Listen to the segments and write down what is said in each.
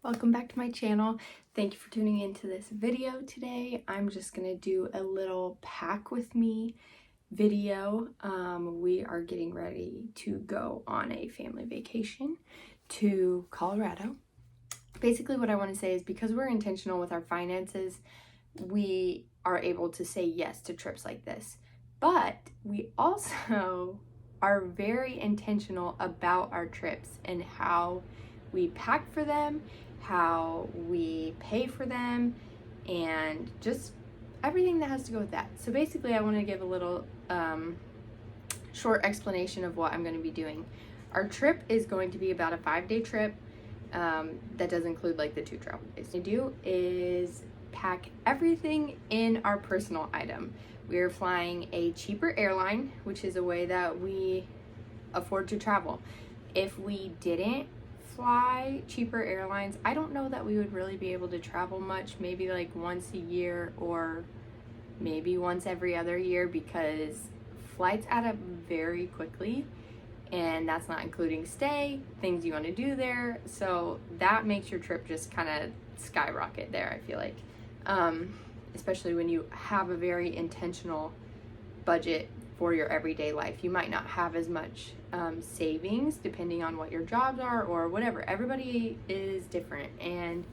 Welcome back to my channel. Thank you for tuning into this video today. I'm just gonna do a little pack with me video. We are getting ready to go on a family vacation to Colorado. Basically what I want to say is because we're intentional with our finances, we are able to say yes to trips like this. But we also are very intentional about our trips and how we pack for them, how we pay for them, and just everything that has to go with that. So basically I want to give a little short explanation of what I'm going to be doing. Our trip is going to be about a 5-day trip. That does include like the 2 travel days. What I do is pack everything in our personal item. We are flying a cheaper airline, which is a way that we afford to travel. If we didn't fly cheaper airlines, I don't know that we would really be able to travel much, maybe like once a year or maybe once every other year, because flights add up very quickly, and that's not including stay, things you want to do there. So that makes your trip just kind of skyrocket there, I feel like. Especially when you have a very intentional budget for your everyday life. You might not have as much savings depending on what your jobs are or whatever. Everybody is different, and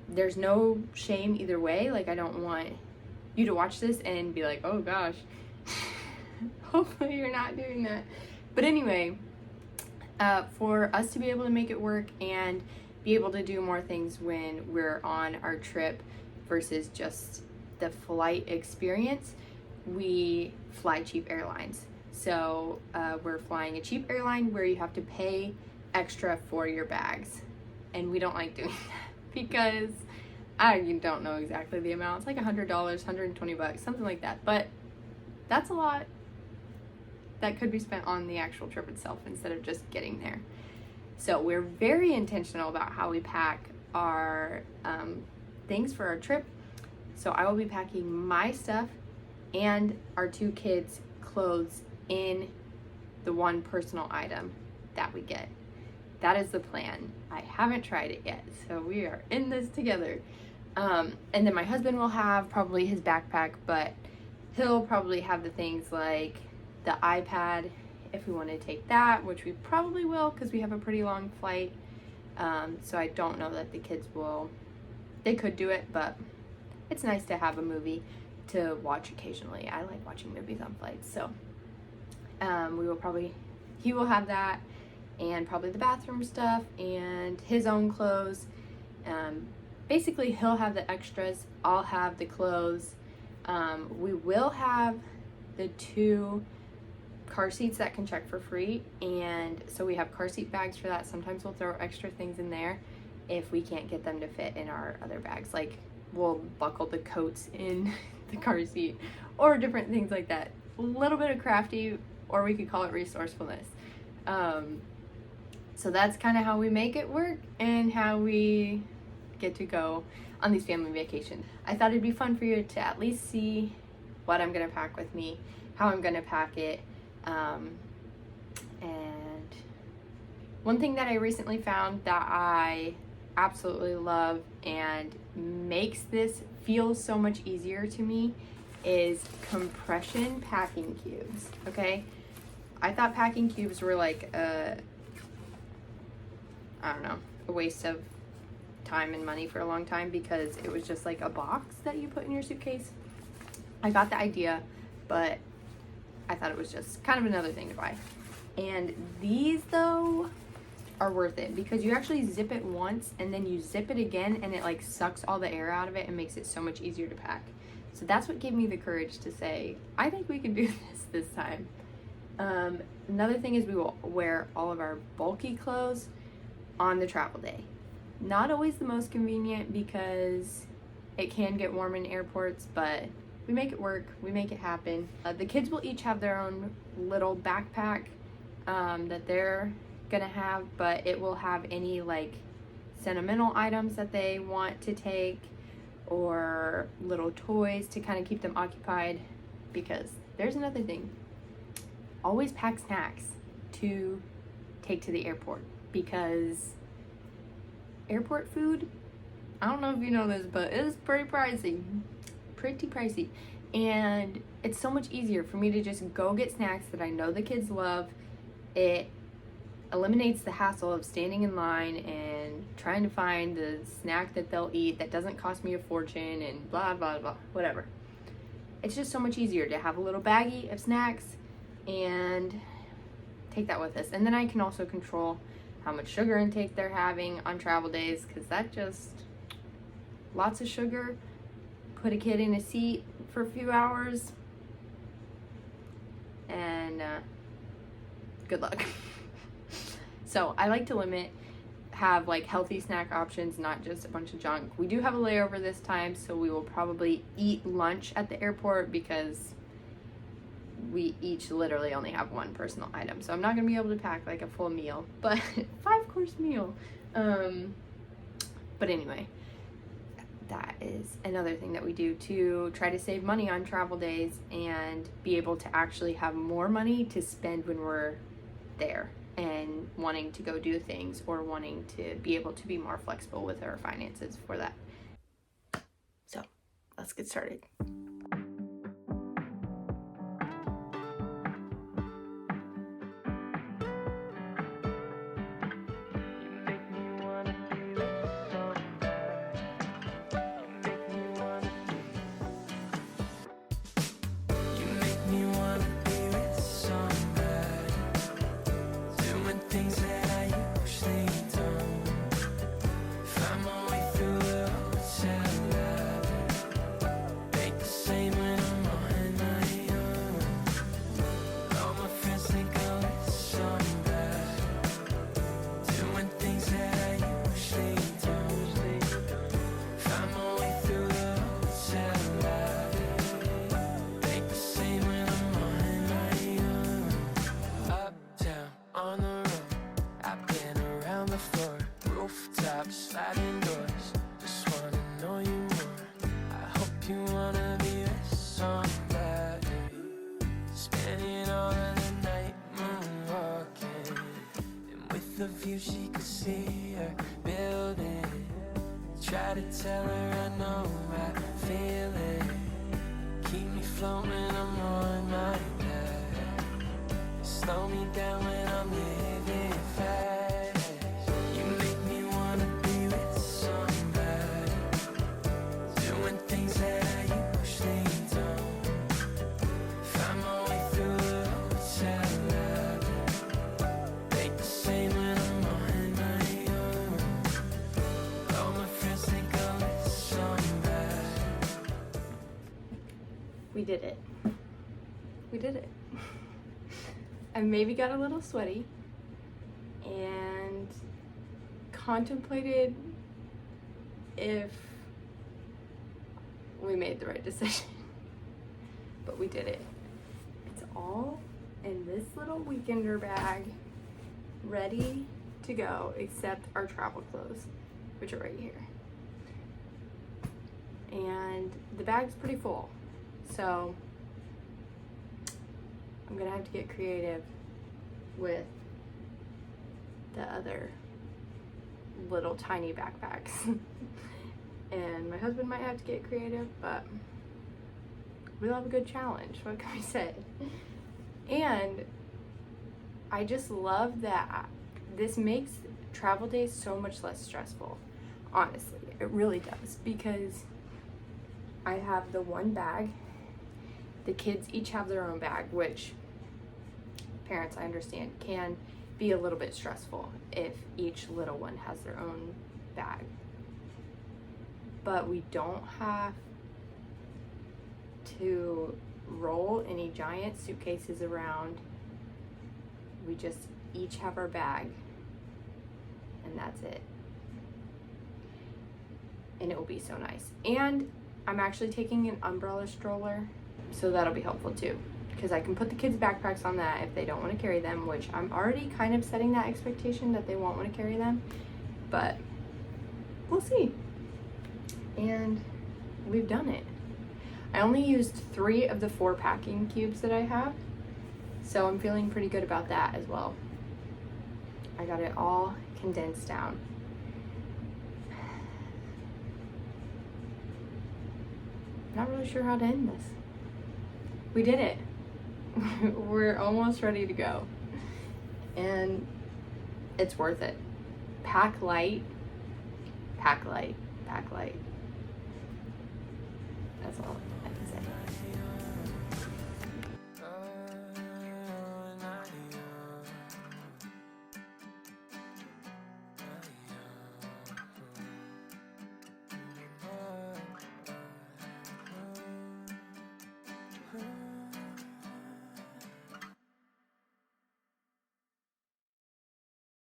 there's no shame either way. Like, I don't want you to watch this and be like, oh gosh, hopefully you're not doing that. But anyway, for us to be able to make it work and be able to do more things when we're on our trip versus just the flight experience, we fly cheap airlines. So we're flying a cheap airline where you have to pay extra for your bags, and we don't like doing that because I don't know exactly the amount. It's like $100, $120, something like that, but that's a lot that could be spent on the actual trip itself instead of just getting there. So we're very intentional about how we pack our things for our trip. So I will be packing my stuff and our 2 kids' clothes in the one personal item that we get. That is the plan. I haven't tried it yet, so we are in this together. And then my husband will have probably his backpack, but he'll probably have the things like the iPad if we want to take that, which we probably will because we have a pretty long flight. So I don't know that the kids will. They could do it, but it's nice to have a movie to watch occasionally. I like watching movies on flights, so he will have that, and probably the bathroom stuff and his own clothes. Basically he'll have the extras, I'll have the clothes. We will have the 2 car seats that can check for free, and so we have car seat bags for that. Sometimes we'll throw extra things in there if we can't get them to fit in our other bags, like we'll buckle the coats in the car seat or different things like that. A little bit of crafty, or we could call it resourcefulness. So that's kind of how we make it work and how we get to go on these family vacations. I thought it'd be fun for you to at least see what I'm gonna pack with me, how I'm gonna pack it. And one thing that I recently found that I absolutely love and makes this feel so much easier to me is compression packing cubes. Okay, I thought packing cubes were like a waste of time and money for a long time because it was just like a box that you put in your suitcase. I got the idea, but I thought it was just kind of another thing to buy. And these though are worth it because you actually zip it once and then you zip it again, and it like sucks all the air out of it and makes it so much easier to pack. So that's what gave me the courage to say, I think we can do this time. Another thing is we will wear all of our bulky clothes on the travel day. Not always the most convenient because it can get warm in airports, but we make it work, we make it happen. The kids will each have their own little backpack that they're gonna have, but it will have any like sentimental items that they want to take or little toys to kind of keep them occupied. Because there's another thing, always pack snacks to take to the airport, because airport food, I don't know if you know this, but it's pretty pricey. And it's so much easier for me to just go get snacks that I know the kids love. It eliminates the hassle of standing in line and trying to find the snack that they'll eat that doesn't cost me a fortune and blah, blah, blah, whatever. It's just so much easier to have a little baggie of snacks and take that with us. And then I can also control how much sugar intake they're having on travel days, because that just, lots of sugar, put a kid in a seat for a few hours, and good luck. So I like to have like healthy snack options, not just a bunch of junk. We do have a layover this time, so we will probably eat lunch at the airport because we each literally only have one personal item. So I'm not gonna be able to pack like a full meal, but 5-course meal. But anyway, that is another thing that we do to try to save money on travel days and be able to actually have more money to spend when we're there and wanting to go do things, or wanting to be able to be more flexible with our finances for that. So let's get started. Sliding doors, just wanna know you more. I hope you wanna be with somebody, spending all of the night moonwalking, and with the view she could see her building. Try to tell her I know I feel it. Keep me floating, I'm on my back. Slow me down when I'm living fast. We did it. We did it. I maybe got a little sweaty and contemplated if we made the right decision. But we did it. It's all in this little weekender bag, ready to go, except our travel clothes, which are right here. And the bag's pretty full. So I'm gonna have to get creative with the other little tiny backpacks. And my husband might have to get creative, but we'll have a good challenge. What can we say? And I just love that this makes travel days so much less stressful. Honestly, it really does, because I have the one bag. The kids each have their own bag, which parents, I understand, can be a little bit stressful if each little one has their own bag. But we don't have to roll any giant suitcases around. We just each have our bag, and that's it. And it will be so nice. And I'm actually taking an umbrella stroller, so that'll be helpful too, because I can put the kids' backpacks on that if they don't want to carry them, which I'm already kind of setting that expectation that they won't want to carry them, but we'll see. And we've done it. I only used 3 of the 4 packing cubes that I have, so I'm feeling pretty good about that as well. I got it all condensed down. not really sure how to end this. We did it. We're almost ready to go. And it's worth it. Pack light, pack light, pack light. That's all.